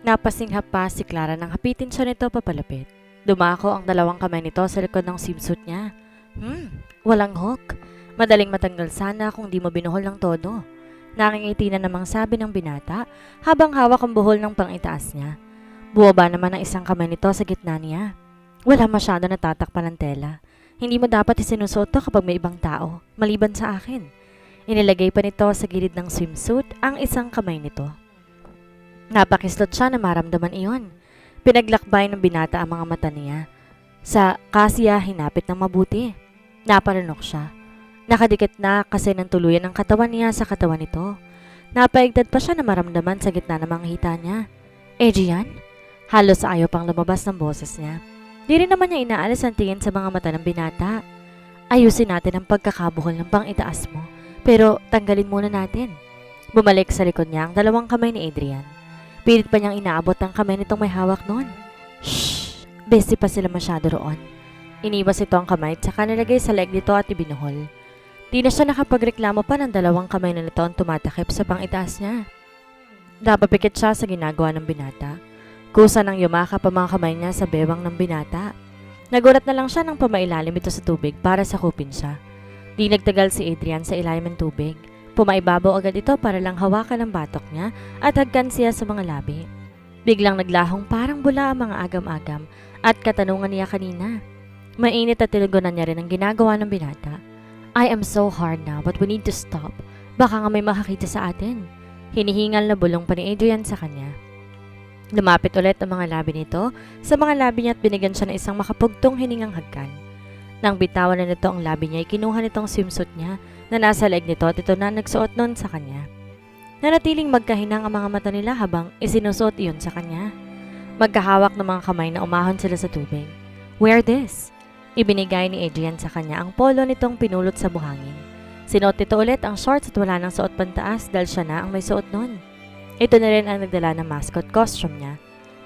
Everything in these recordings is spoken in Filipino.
Napasinghap pa si Clara nang hapitin siya nito papalapit. Dumako ang dalawang kamay nito sa likod ng swimsuit niya. Walang hook. Madaling matanggal sana kung di mo binuhol ng todo. Nakingiti na namang sabi ng binata habang hawak ang buhol ng pangitaas niya. Buwaba naman ang isang kamay nito sa gitna niya. Wala masyado natatakpan ng tela. Hindi mo dapat isinusuot to kapag may ibang tao, maliban sa akin. Inilagay pa nito sa gilid ng swimsuit ang isang kamay nito. Napakislot siya na maramdaman iyon. Pinaglakbay ng binata ang mga mata niya. Sa kasiya hinapit ng mabuti. Napalunok siya. Nakadikit na kasi ng tuluyan ang katawan niya sa katawan nito. Napaigdad pa siya na maramdaman sa gitna ng mga hita niya. Adrian? Halos ayaw pang lumabas ng boses niya. Di rin naman niya inaalis ang tingin sa mga mata ng binata. Ayusin natin ang pagkakabuhol ng pang-itaas mo. Pero tanggalin muna natin. Bumalik sa likod niya ang dalawang kamay ni Adrian. Pilit pa niyang inaabot ang kamay nitong may hawak noon. Shhh! Busy pa sila masyado roon. Iniwas ito ang kamay at saka nilagay sa leg nito at ibinuhol. Di na siya nakapagreklamo pa ng dalawang kamay na nito ang tumatakip sa pang-itaas niya. Napapikit siya sa ginagawa ng binata. Kusa nang yumakap ang mga kamay niya sa bewang ng binata. Nagulat na lang siya nang pamailalim ito sa tubig para sakupin siya. Di nagtagal si Adrian sa ilalim ng tubig. Pumaibabaw agad ito para lang hawakan ang batok niya at hagkan siya sa mga labi. Biglang naglahong parang bula ang mga agam-agam at katanungan niya kanina. Mainit at tinugunan niya rin ang ginagawa ng binata. I am so hard now but we need to stop. Baka nga may makakita sa atin. Hinihingal na bulong pa ni Adrian sa kanya. Lumapit ulit ang mga labi nito sa mga labi niya at binigyan siya ng isang makapugtong hiningang hagkan. Nang bitawan na nito ang labi niya, kinuha nitong swimsuit niya na nasa leg nito at ito na nagsuot nun sa kanya. Nanatiling magkahinang ang mga mata nila habang isinusuot iyon sa kanya. Magkahawak ng mga kamay na umahon sila sa tubig. Wear this. Ibinigay ni Adrian sa kanya ang polo nitong pinulot sa buhangin. Sinuot nito ulit ang shorts at wala nang suot pantaas dahil siya na ang may suot nun. Ito na rin ang nagdala ng mascot costume niya.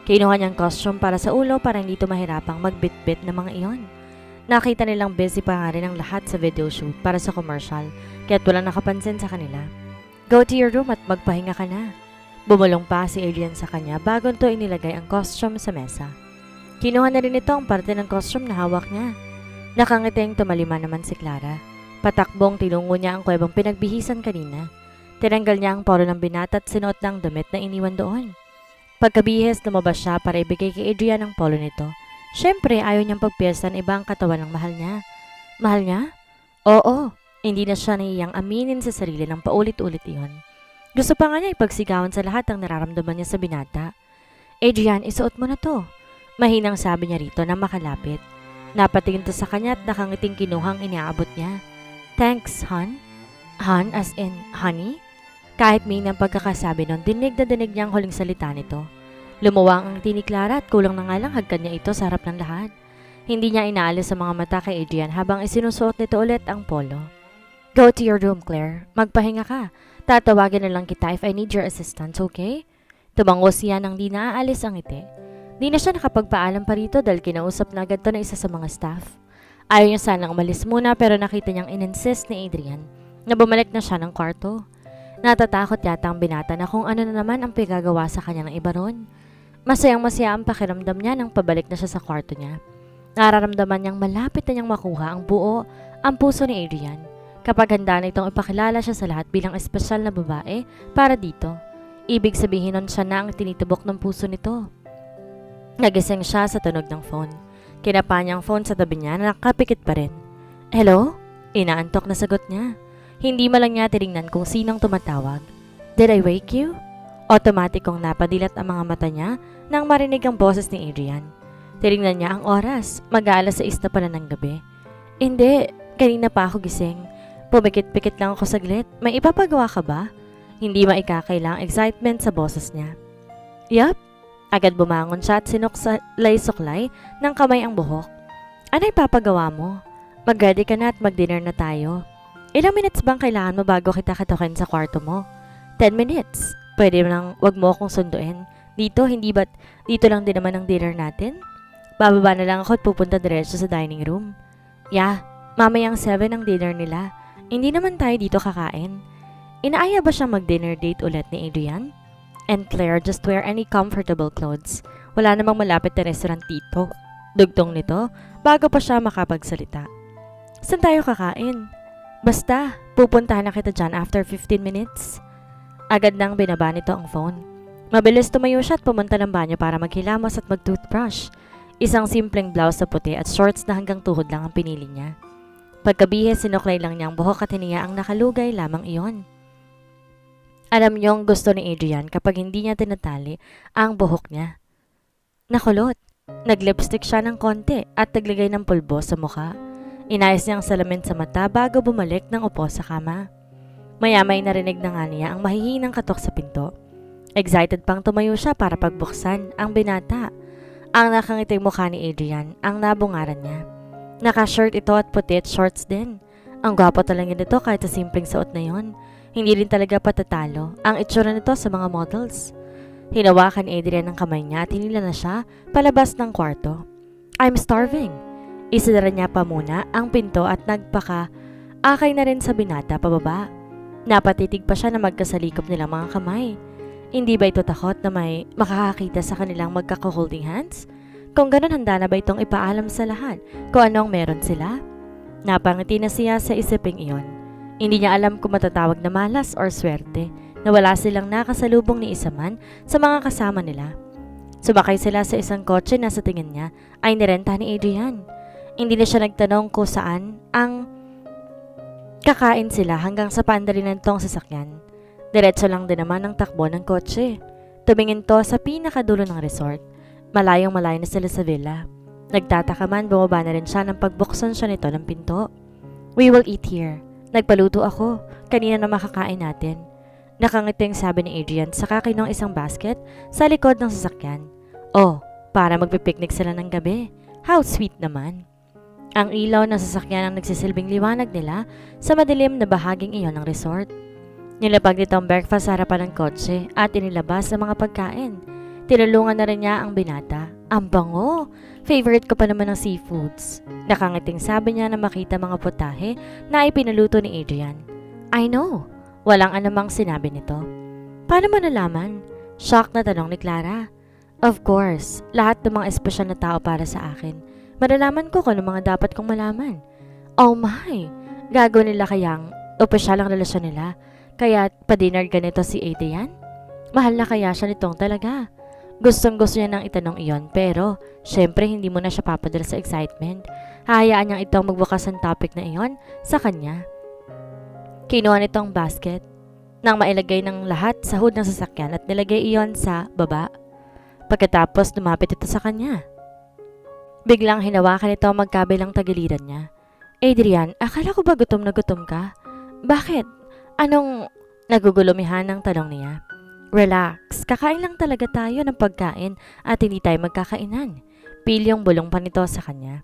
Kinuha niyang costume para sa ulo para hindi ito mahirapang magbitbit ng mga iyon. Nakita nilang busy pa nga rin ang lahat sa video shoot para sa commercial, kaya't walang nakapansin sa kanila. Go to your room at magpahinga ka na. Bumulong pa si Adrian sa kanya bago ito inilagay ang costume sa mesa. Kinuha na rin ito ang parte ng costume na hawak niya. Nakangiting tumalima naman si Clara. Patakbong tinungo niya ang kuwebang pinagbihisan kanina. Tinanggal niya ang polo ng binata at sinuot ng damit na iniwan doon. Pagkabihis, lumabas siya para ibigay kay Adrian ang polo nito. Siyempre, ayaw niyang pagpiyasan iba ang katawan ng mahal niya. Mahal niya? Oo, hindi na siya naiyang aminin sa sarili ng paulit-ulit iyon. Gusto pa nga niya ipagsigawan sa lahat ang nararamdaman niya sa binata. Adrian, isuot mo na to. Mahinang sabi niya rito na makalapit. Napatingin to sa kanya at nakangiting kinuhang iniaabot niya. Thanks, hon. Hon as in honey? Kahit may nang pagkakasabi nun, dinig na dinig niya ang huling salita nito. Lumuwang ang tinig Clara at kulang na nga lang hagkan niya ito sa harap ng lahat. Hindi niya inaalis sa mga mata kay Adrian habang isinusuot nito ulit ang polo. Go to your room, Claire. Magpahinga ka. Tatawagin na lang kita if I need your assistance, okay? Tumango siya nang di naaalis ang ngiti. Di na siya nakapagpaalam pa rito dahil kinausap na agad to na isa sa mga staff. Ayaw niya sanang umalis muna pero nakita niyang in-insist ni Adrian na bumalik na siya ng kwarto. Natatakot yata ang binata na kung ano na naman ang pigagawa sa kanya ng iba ron. Masayang-masaya ang pakiramdam niya nang pabalik na siya sa kwarto niya. Nararamdaman niyang malapit na niyang makuha ang buo ang puso ni Adrian. Kapag handa na itong ipakilala siya sa lahat bilang espesyal na babae para dito. Ibig sabihin nun siya na ang tinitibok ng puso nito. Nagising siya sa tunog ng phone. Kinapa niya ang phone sa tabi niya na nakapikit pa rin. Hello? Inaantok na sagot niya. Hindi malang niya tinignan kung sinong tumatawag. Did I wake you? Automatikong napadilat ang mga mata niya nang marinig ang boses ni Adrian. Tinignan niya ang oras, mag-aalas 6 na pala ng gabi. Hindi, kanina pa ako gising. Pumikit-pikit lang ako saglit. May ipapagawa ka ba? Hindi maikakailang excitement sa boses niya. Yup. Agad bumangon siya at sinuklay-suklay ng kamay ang buhok. Ano ipapagawa mo? Mag-ready ka na at mag-dinner na tayo. Ilang minutes bang kailangan mo bago kita katukin sa kwarto mo? 10 minutes. Pwede lang wag mo akong sunduin. Dito, hindi ba't dito lang din naman ang dinner natin? Bababa na lang ako at pupunta diretso sa dining room. Yeah, mamayang 7 ang dinner nila. Hindi naman tayo dito kakain. Inaaya ba siyang mag-dinner date ulit ni Adrian? And Claire, just wear any comfortable clothes. Wala namang malapit na restaurant dito. Dugtong nito bago pa siya makapagsalita. Saan tayo kakain? Basta, pupuntahan na kita dyan after 15 minutes. Agad nang binaba nito ang phone. Mabilis tumayo siya at pumunta ng banyo para maghilamos at mag-toothbrush. Isang simpleng blouse na puti at shorts na hanggang tuhod lang ang pinili niya. Pagkabihis, sinuklay lang niyang buhok at hiniyaang nakalugay lamang iyon. Alam niyong gusto ni Adrian kapag hindi niya tinatali ang buhok niya. Nakulot. Nag-lipstick siya ng konti at naglagay ng pulbo sa mukha. Inayos niya ang salamin sa mata bago bumalik ng upo sa kama. Maya-may narinig na nga niya ang mahihinang katok sa pinto. Excited pang tumayo siya para pagbuksan ang binata. Ang nakangiting mukha ni Adrian ang nabungaran niya. Naka-shirt ito at puti at shorts din. Ang gwapo talaga nito kahit sa simpleng suot na yon. Hindi rin talaga patatalo ang itsura nito sa mga models. Hinawakan ni Adrian ang kamay niya at hinila na siya palabas ng kwarto. I'm starving. Isinara niya pa muna ang pinto at akay na rin sa binata pababa. Napatitig pa siya na magkasalikop nilang mga kamay. Hindi ba ito takot na may makakakita sa kanilang magkaka-holding hands? Kung ganun, handa na ba itong ipaalam sa lahat kung anong meron sila? Napangiti na siya sa isiping iyon. Hindi niya alam kung matatawag na malas or swerte na wala silang nakasalubong ni isa man sa mga kasama nila. Sumakay sila sa isang kotse na sa tingin niya ay nirenta ni Adrian. Hindi na siya nagtanong kung saan ang kakain sila hanggang sa paandalinan tong sasakyan. Diretso lang din naman ang takbo ng kotse. Tumingin to sa pinakadulo ng resort. Malayong malayo na sila sa villa. Nagtataka man, bumaba na rin siya nang pagbuksan siya nito ng pinto. We will eat here. Nagpaluto ako. Kanina na makakain natin. Nakangiting sabi ni Adrian sa kakinong isang basket sa likod ng sasakyan. Oh, para magpipiknik sila ng gabi. How sweet naman. Ang ilaw ng sasakyan ang nagsisilbing liwanag nila sa madilim na bahaging iyon ng resort. Nilapag nito ang breakfast sa harapan ng kotse at inilabas ang mga pagkain. Tinulungan na rin niya ang binata. Ang bango! Favorite ko pa naman ng seafoods. Nakangiting sabi niya na makita mga putahe na ipinaluto ni Adrian. I know! Walang anumang sinabi nito. Paano mo nalaman? Shock na tanong ni Clara. Of course, lahat ng mga espesyal na tao para sa akin. Malalaman ko kung ano mga dapat kong malaman. Oh my! Gago nila kayang opisyal ang relasyon nila. Kaya pa-dinner ganito si Adrian? Mahal na kaya siya nitong talaga. Gustong gusto niya nang itanong iyon pero syempre hindi mo na siya papadala sa excitement. Hahayaan niyang itong magbukas ang topic na iyon sa kanya. Kinuha nitong basket nang mailagay ng lahat sa hood ng sasakyan at nilagay iyon sa baba. Pagkatapos lumapit ito sa kanya. Biglang hinawakan ito ang magkabilang tagiliran niya. Adrian, akala ko ba gutom na gutom ka? Bakit? Anong nagugulumihan ng tanong niya? Relax, kakain lang talaga tayo ng pagkain at hindi tayo magkakainan. Pilyong bulong pa nito sa kanya.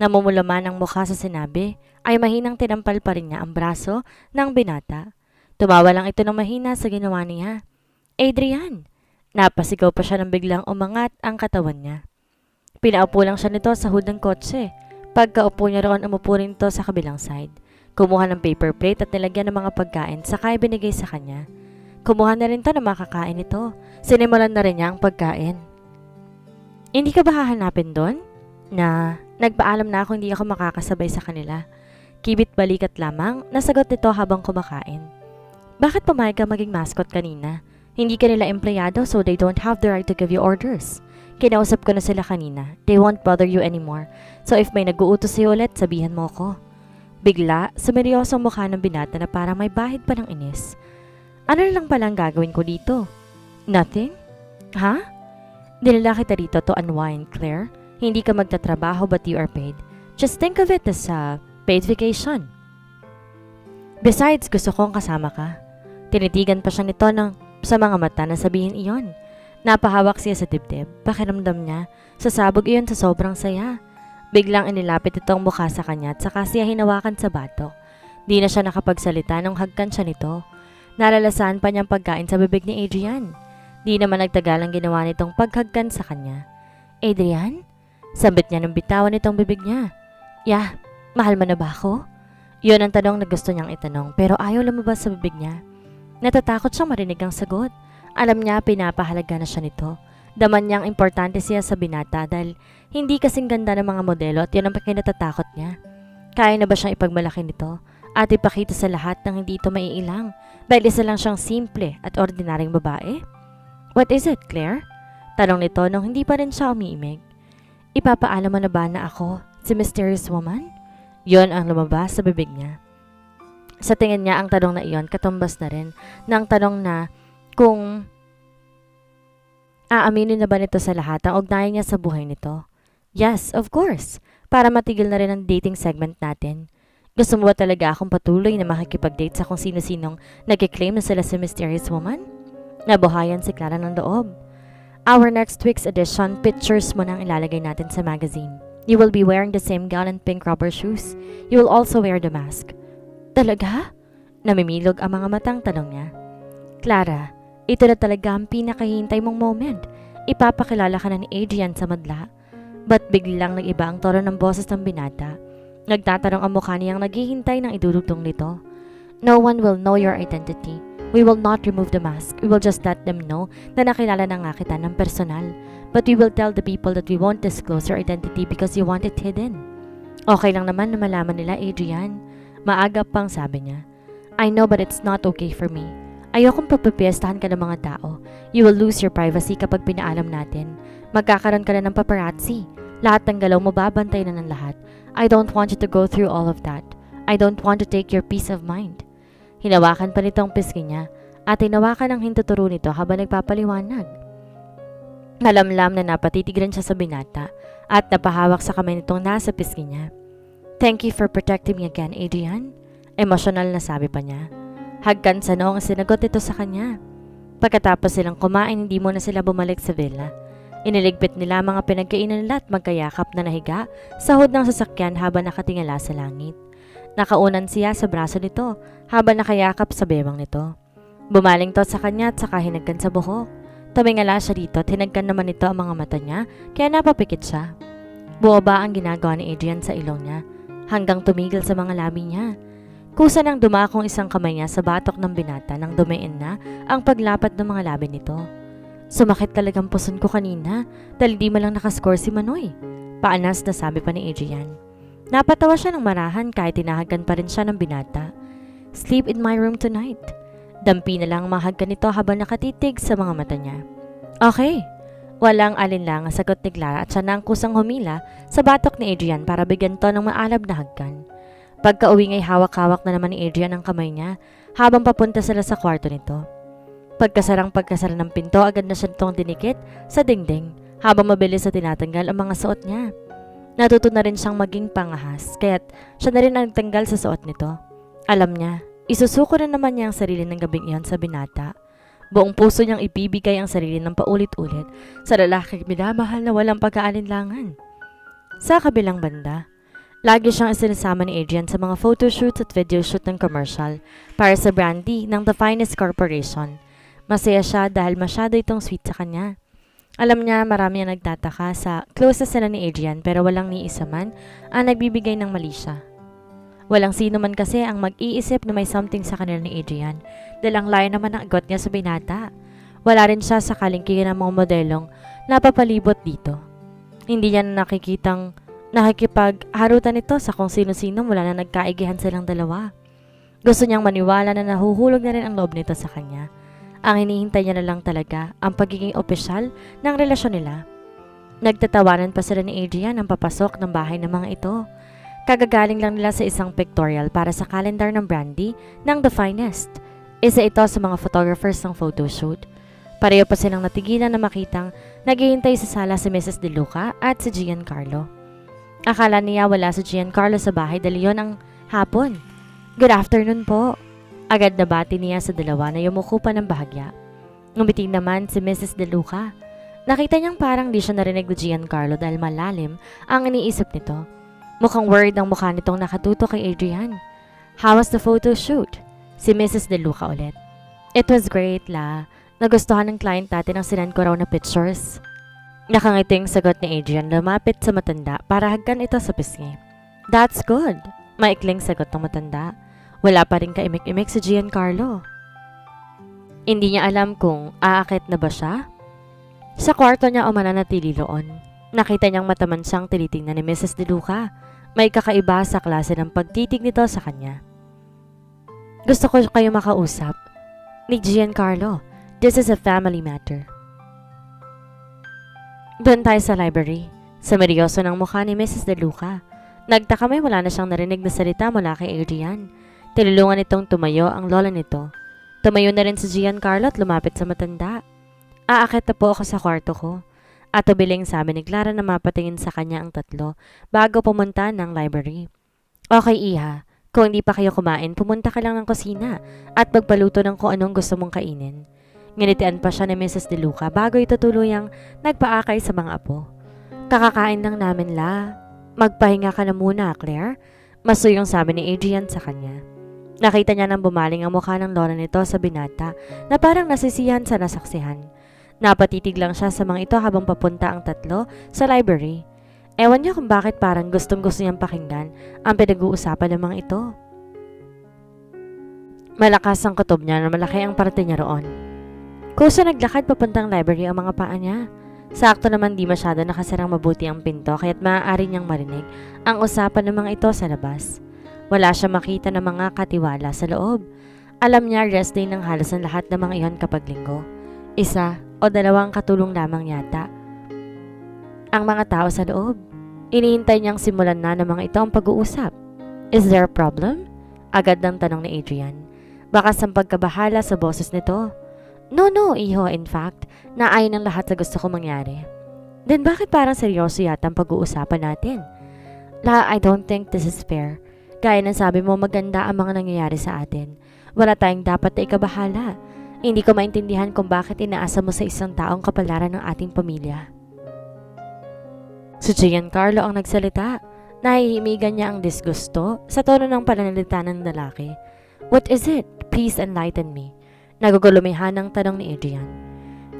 Namumulaman ang mukha sa sinabi ay mahinang tinampal pa rin niya ang braso ng binata. Tumawa lang ito ng mahina sa ginawa niya. Adrian! Napasigaw pa siya nang biglang umangat ang katawan niya. Pinaupo lang siya nito sa hood ng kotse. Pagkaupo niya roon, umupo rin ito sa kabilang side. Kumuha ng paper plate at nilagyan ng mga pagkain saka ibinigay sa kanya. Kumuha na rin ito na makakain ito. Sinimulan na rin niya ang pagkain. Hindi ka ba hahanapin doon? Na nagpaalam na ako hindi ako makakasabay sa kanila. Kibit balikat lamang, nasagot nito habang kumakain. Bakit pumayag ka maging mascot kanina? Hindi ka nila empleyado so they don't have the right to give you orders. Kinausap ko na sila kanina. They won't bother you anymore. So if may nag-uutos sa'yo ulit, sabihan mo ko. Bigla, sumeryosong mukha ng binata na parang may bahid pa ng inis. Ano lang palang gagawin ko dito? Nothing? Ha? Dinala kita dito to unwind, Claire. Hindi ka magtatrabaho but you are paid. Just think of it as a paid vacation. Besides, gusto kong kasama ka. Tinitigan pa siya nito sa mga mata na sabihin iyon. Napahawak siya sa dibdib. Pakiramdam niya, sasabog iyon sa sobrang saya. Biglang inilapit itong mukha sa kanya at saka siya hinawakan sa batok. Di na siya nakapagsalita nung hagkan siya nito. Nalalasahan pa niyang pagkain sa bibig ni Adrian. Di naman nagtagal ang ginawa nitong paghagkan sa kanya. Adrian? Sambit niya ng bitawan nitong bibig niya. Yeah, mahal mo na ba ako? Yun ang tanong na gusto niyang itanong pero ayaw lumabas sa bibig niya. Natatakot siyang marinig ang sagot. Alam niya pinapahalaga na siya nito. Daman niyang importante siya sa binata dahil hindi kasing ganda ng mga modelo at yun ang kinatatakot niya. Kaya na ba siyang ipagmalaki nito at ipakita sa lahat ng hindi ito maiilang dahil isa lang siyang simple at ordinaryong babae? What is it, Claire? Tanong nito nung hindi pa rin siya umiimig. Ipapaalam mo na ba na ako, si Mysterious Woman? Yon ang lumabas sa bibig niya. Sa tingin niya ang tanong na iyon katumbas na rin ng tanong na kung aaminin na ba nito sa lahat ang ugnayan niya sa buhay nito. Yes, of course. Para matigil na rin ang dating segment natin. Gusto mo ba talaga akong patuloy na makikipag-date sa kung sino-sinong nag-claim na sila si Mysterious Woman? Nabuhayan si Clara ng loob. Our next week's edition, pictures mo nang ilalagay natin sa magazine. You will be wearing the same gown and pink rubber shoes. You will also wear the mask. Talaga? Namimilog ang mga matang tanong niya. Clara, ito na talaga ang pinakahihintay mong moment. Ipapakilala ka na ni Adrian sa madla. Ba't biglang nag-iba ang tono ng boses ng binata? Nagtatanong ang mukha niyang naghihintay ng idudugtong nito. No one will know your identity. We will not remove the mask. We will just let them know na nakilala na nga kita ng personal. But we will tell the people that we won't disclose your identity because you want it hidden. Okay lang naman na malaman nila, Adrian. Maaga pang sabi niya. I know but it's not okay for me. Ayokong papapiestahan ka ng mga tao. You will lose your privacy kapag pinaalam natin. Magkakaroon ka na ng paparazzi. Lahat ng galaw mo babantay na ng lahat. I don't want you to go through all of that. I don't want to take your peace of mind. Hinawakan pa nito ang pisngi niya at hinawakan ang hintuturo nito habang nagpapaliwanag. Nalamlam na napatitigran siya sa binata at napahawak sa kamay nitong nasa pisngi niya. Thank you for protecting me again, Adrian. Emosyonal na sabi pa niya. Hagkan sa noong sinagot ito sa kanya. Pagkatapos silang kumain, hindi muna sila bumalik sa villa. Iniligpit nila ang mga pinagkainan nila at magkayakap na nahiga sa hood ng sasakyan habang nakatingala sa langit. Nakaunan siya sa braso nito habang nakayakap sa bewang nito. Bumaling to sa kanya at saka hinagkan sa buhok. Tumingala siya dito at hinagkan naman nito ang mga mata niya kaya napapikit siya. Buwaba ang ginagawa ni Adrian sa ilong niya hanggang tumigil sa mga labi niya. Kusa nang dumakong isang kamay niya sa batok ng binata nang dumain na ang paglapat ng mga labi nito. Sumakit talagang puson ko kanina dahil di malang nakascore si Manoy. Paanas na sabi pa ni Adrian. Napatawa siya ng marahan kahit tinahagan pa rin siya ng binata. Sleep in my room tonight. Dampi na lang mahagkan nito habang nakatitig sa mga mata niya. Okay. Walang alinlang ang sagot ni Clara at siya na ang kusang humila sa batok ni Adrian para bigyan to ng maalab na hagkan. Pagka-uwi nga'y hawak-hawak na naman ni Adrian ang kamay niya habang papunta sila sa kwarto nito. Pagkasara ng pinto, agad na siya nitong dinikit sa dingding habang mabilis na tinatanggal ang mga suot niya. Natuto na rin siyang maging pangahas kaya't siya na rin ang tanggal sa suot nito. Alam niya, isusuko na naman niya ang sarili ng gabing iyon sa binata. Buong puso niyang ibibigay ang sarili ng paulit-ulit sa lalaking minamahal na walang pag-aalinlangan. Sa kabilang banda, lagi siyang isinasama ni Adrian sa mga photoshoots at videoshoot ng commercial para sa brandy ng The Finest Corporation. Masaya siya dahil masyado itong sweet sa kanya. Alam niya marami ang nagtataka sa closest sila ni Adrian pero walang ni isa man ang nagbibigay ng mali siya. Walang sino man kasi ang mag-iisip na may something sa kanila ni Adrian dahil ang layo naman ang agot niya sa binata. Wala rin siya sa kalingkingan ng mga modelong napapalibot dito. Hindi niya nakikitang nakikipagharutan ito sa kung sino-sino mula na nagkaigihan silang dalawa. Gusto niyang maniwala na nahuhulog na rin ang loob nito sa kanya. Ang hinihintay niya na lang talaga ang pagiging opisyal ng relasyon nila. Nagtatawanan pa sila ni Adrian ang papasok ng bahay ng mga ito. Kagagaling lang nila sa isang pictorial para sa calendar ng brandy ng The Finest. Isa ito sa mga photographers ng photoshoot. Pareho pa silang natigilan na makitang naghihintay sa sala si Mrs. De Luca at si Giancarlo. Akala niya wala si Giancarlo sa bahay dahil yun ang hapon. Good afternoon po. Agad na bati niya sa dalawa na yumuko pa ng bahagya. Ngumiti naman si Mrs. De Luca. Nakita niyang parang di siya narinig ni Giancarlo dahil malalim ang iniisip nito. Mukhang worried ang mukha nitong nakatuto kay Adrian. How was the photo shoot? Si Mrs. De Luca ulit. It was great, La. Nagustuhan ng client natin ang sinend ko raw na pictures. Nakangiting sagot ni Adrian, lumapit sa matanda para hagkan ito sa pisngi. That's good. Maikling sagot ng matanda. Wala pa rin kaimik-imik si Giancarlo. Hindi niya alam kung aakit na ba siya. Sa kwarto niya o mananatili roon. Nakita niyang mataman siyang tinitingnan ni Mrs. De Luca. May kakaiba sa klase ng pagtitig nito sa kanya. Gusto ko kayo makausap. Ni Giancarlo. This is a family matter. Doon tayo sa library. Sa seryoso ng mukha ni Mrs. De Luca. Nagtaka may wala na siyang narinig na salita mula kay Adrian. Tinulungan nitong tumayo ang lola nito. Tumayo na rin si Giancarlo at lumapit sa matanda. Aakit na po ako sa kwarto ko. At tubiling sabi ni Clara na mapatingin sa kanya ang tatlo bago pumunta ng library. Okay, Iha. Kung hindi pa kayo kumain, pumunta ka lang ng kusina at magpaluto ng kung anong gusto mong kainin. Nginitian pa siya ni Mrs. De Luca bago ito tuluyang nagpaakay sa mga apo. Kakakain lang namin la. Magpahinga ka na muna, Claire. Masuyong sabi ni Adrian sa kanya. Nakita niya nang bumaling ang mukha ng lola nito sa binata na parang nasisiyahan sa nasaksihan. Napatitig lang siya sa mga ito habang papunta ang tatlo sa library. Ewan niya kung bakit parang gustong-gusto niyang pakinggan ang pinag-uusapan ng mga ito. Malakas ang kutob niya na malaki ang parte niya roon. Kusa naglakad papuntang library ang mga paa niya. Sakto naman di masyado nakasarang mabuti ang pinto kaya't maaari niyang marinig ang usapan ng mga ito sa labas. Wala siya makita ng mga katiwala sa loob. Alam niya rest day ng halos ang lahat ng mga iyon kapag linggo. Isa o dalawang katulong lamang yata ang mga tao sa loob. Inihintay niyang simulan na ng mga ito ang pag-uusap. Is there a problem? Agad ng tanong ni Adrian. Baka sa pagkabahala sa boses nito. No, iho, in fact, naayon ng lahat sa gusto ko mangyari. Then bakit parang seryoso yata ang pag-uusapan natin? I don't think this is fair. Gaya ng sabi mo, maganda ang mga nangyayari sa atin. Wala tayong dapat na ikabahala. Hindi ko maintindihan kung bakit inaasa mo sa isang taong kapalaran ng ating pamilya. Si Giancarlo ang nagsalita. Nahihimigan niya ang disgusto sa tono ng pananalita ng lalaki. What is it? Please enlighten me. Nagugulumihan ang tanong ni Adrian.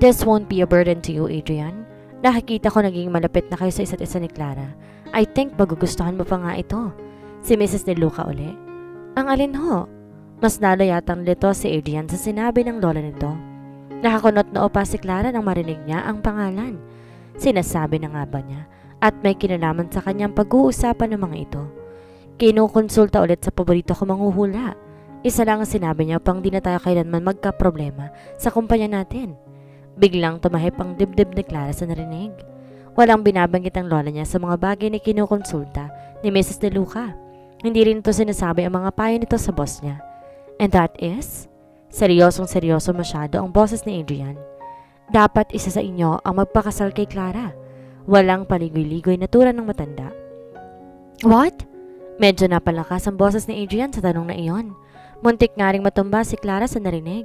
This won't be a burden to you, Adrian. Nakikita ko naging malapit na kayo sa isa't isa ni Clara. I think magugustuhan mo pa nga ito. Si Mrs. De Luca uli. Ang alin ho? Mas lalo yatang lito si Adrian sa sinabi ng lola nito. Nakakunot noo pa si Clara nang marinig niya ang pangalan. Sinasabi na nga ba niya at may kinalaman sa kanyang pag-uusapan ng mga ito. Kinukonsulta ulit sa paborito ko manghuhula. Isa lang ang sinabi niya upang di na tayo kailanman magka-problema sa kumpanya natin. Biglang tumahip ang dibdib ni Clara sa narinig. Walang binabanggit ang lola niya sa mga bagay na kinukonsulta ni Mrs. De Luca. Hindi rin ito sinasabi ang mga payo nito sa boss niya. And that is? Seryosong-seryoso masyado ang boses ni Adrian. Dapat isa sa inyo ang magpakasal kay Clara. Walang paligoy-ligoy na tura ng matanda. What? Medyo napalakas ang boses ni Adrian sa tanong na iyon. Muntik nga ring matumba si Clara sa narinig.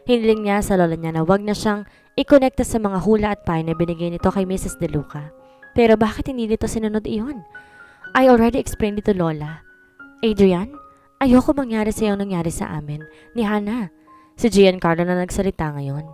Hiniling niya sa lola niya na wag na siyang ikonekta sa mga hula at payo na binigay nito kay Mrs. De Luca. Pero bakit hindi nito sinunod iyon? I already explained it to Lola. Adrian, ayoko mangyari sa iyo nangyari sa amin ni Hannah. Si Giancarlo na nagsalita ngayon.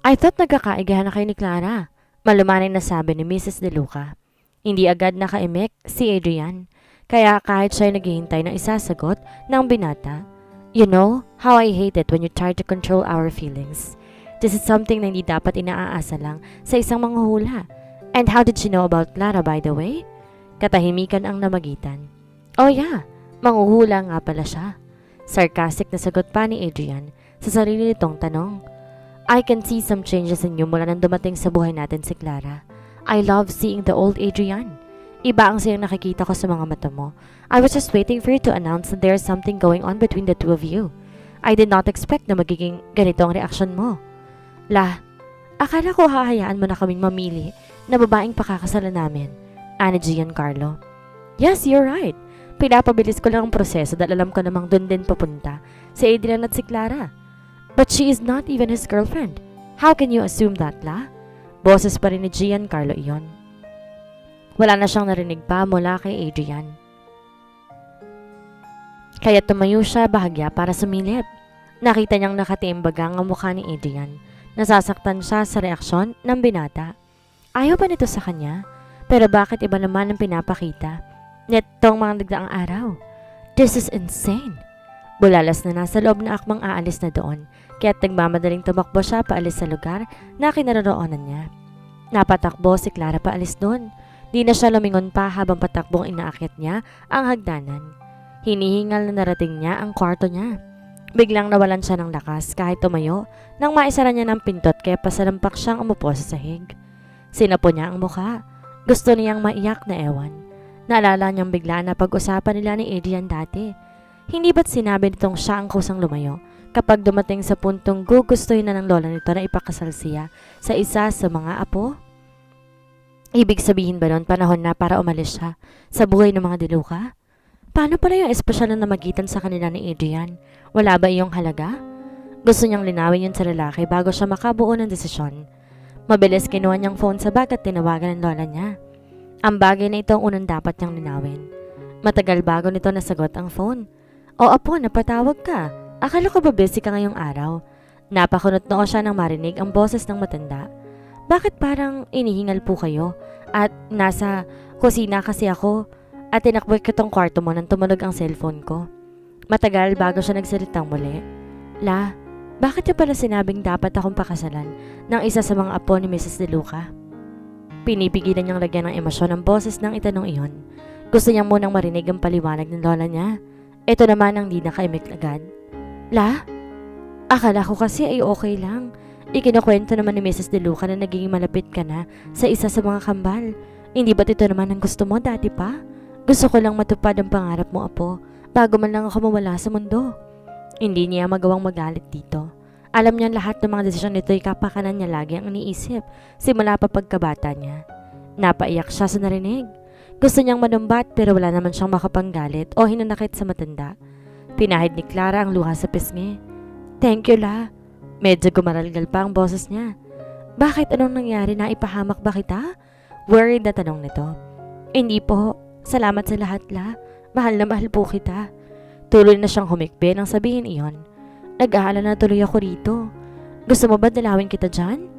I thought nagkakaigahan na kayo ni Clara. Malumanay na sabi ni Mrs. De Luca. Hindi agad nakaimek si Adrian. Kaya kahit siya'y naghihintay ng isasagot ng binata. You know how I hate it when you try to control our feelings. This is something na hindi dapat inaaasa lang sa isang manghuhula. And how did she know about Clara, by the way? Katahimikan ang namagitan. Oh yeah, manghuhula nga pala siya. Sarcastic na sagot pa ni Adrian sa sarili nitong tanong. I can see some changes in you mula nang dumating sa buhay natin si Clara. I love seeing the old Adrian. Iba ang siyang nakikita ko sa mga mata mo. I was just waiting for you to announce that there is something going on between the two of you. I did not expect na magiging ganito ang reaksyon mo. Akala ko hahayaan mo na kaming mamili na babaeng pakakasalan namin. Ani Giancarlo. Yes, you're right. Pinapabilis ko lang ang proseso dahil alam ko namang doon din papunta si Adrian at si Clara. But she is not even his girlfriend. How can you assume that, La? Boses pa rin ni Giancarlo iyon. Wala na siyang narinig pa mula kay Adrian. Kaya tumayo siya bahagya para sumilip. Nakita niyang nakatiimbagang ang mukha ni Adrian. Nasasaktan siya sa reaksyon ng binata. Ayaw ba nito sa kanya? Pero bakit iba naman ang pinapakita nitong mga nagdaang araw? This is insane. Bulalas na nasa loob na akmang aalis na doon, kaya't nagmamadaling tumakbo siya paalis sa lugar na kinaroroonan niya. Napatakbo si Clara paalis doon. Di na siya lumingon pa habang patakbong inaakyat niya ang hagdanan. Hinihingal na narating niya ang kwarto niya. Biglang nawalan siya ng lakas kahit tumayo nang maisara niya ng pintot kaya pasalampak siyang umupo sa sahig. Sinapo niya ang mukha. Gusto niyang maiyak na ewan. Naalala niyang bigla na pag-usapan nila ni Adrian dati. Hindi ba't sinabi nitong siya ang kusang lumayo kapag dumating sa puntong gugustuhin na ng lola nito na ipakasal siya sa isa sa mga apo? Ibig sabihin ba nun panahon na para umalis siya sa buhay ng mga diluka? Paano pala yung espesyal na namagitan sa kanila ni Adrian? Wala ba iyong halaga? Gusto niyang linawin yun sa lalaki bago siya makabuo ng desisyon. Mabilis kinuha niyang phone sa bag at tinawagan ng lola niya. Ang bagay na ito ang unang dapat niyang linawin. Matagal bago nito nasagot ang phone. O apo, napatawag ka. Akala ko ba busy ka ngayong araw? Napakunot noo siya nang marinig ang boses ng matanda. Bakit parang inihingal po kayo? At nasa kusina kasi ako at tinakbo ko tong kwarto mo nang tumunog ang cellphone ko. Matagal bago siya nagsalitang muli. La, bakit niyo pala sinabing dapat akong pakasalan ng isa sa mga apo ni Mrs. De Luca? Pinipigilan niyang lagyan ng emosyon ang boses ng itanong iyon. Gusto niyang munang marinig ang paliwanag ng lola niya. Ito naman ang di nakaimik agad. La, akala ko kasi ay okay lang. Ikinukwento naman ni Mrs. De Luca na naging malapit ka na sa isa sa mga kambal. Hindi ba't ito naman ang gusto mo dati pa? Gusto ko lang matupad ang pangarap mo, apo, bago man lang ako mawala sa mundo. Hindi niya magawang magalit dito. Alam niya lahat ng mga desisyon nito ay kapakanan niya lagi ang iniisip simula pa pagkabata niya. Napaiyak siya sa narinig. Gusto niyang manumbat pero wala naman siyang makapanggalit o hinanakit sa matanda. Pinahid ni Clara ang luha sa pisngi. Thank you, La. Medyo gumaralgal pa ang boses niya. Bakit, anong nangyari? Na ipahamak ba kita? Worried na tanong nito. Hindi po. Salamat sa lahat, La. Mahal na mahal po kita. Tuloy na siyang humikbi nang sabihin iyon. Nag-aalala na tuloy ako rito. Gusto mo ba dalawin kita dyan?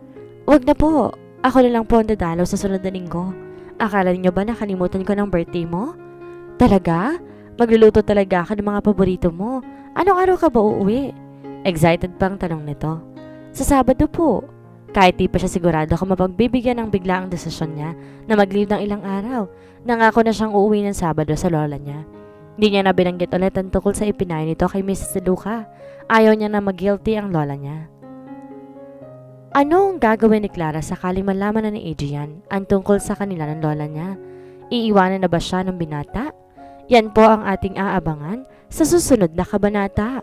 Wag na po. Ako na lang po ang dadalaw sa sunod na linggo. Akala niyo ba nakalimutan ko ng birthday mo? Talaga? Magluluto talaga ka ng mga paborito mo. Anong araw ka ba uuwi? Excited pang tanong nito. Sa Sabado po. Kahit di pa siya sigurado kung mapagbibigyan ng bigla ang desisyon niya na mag-leave ng ilang araw, nangako na siyang uuwi ng Sabado sa lola niya. Hindi niya na binanggit ulit ang tungkol sa ipinayo nito kay Mrs. De Luca. Ayaw niya na mag-guilty ang lola niya. Ano ang gagawin ni Clara sakali malaman na ni Adrian ang tungkol sa kanila ng lola niya? Iiwanan na ba siya ng binata? Yan po ang ating aabangan sa susunod na kabanata.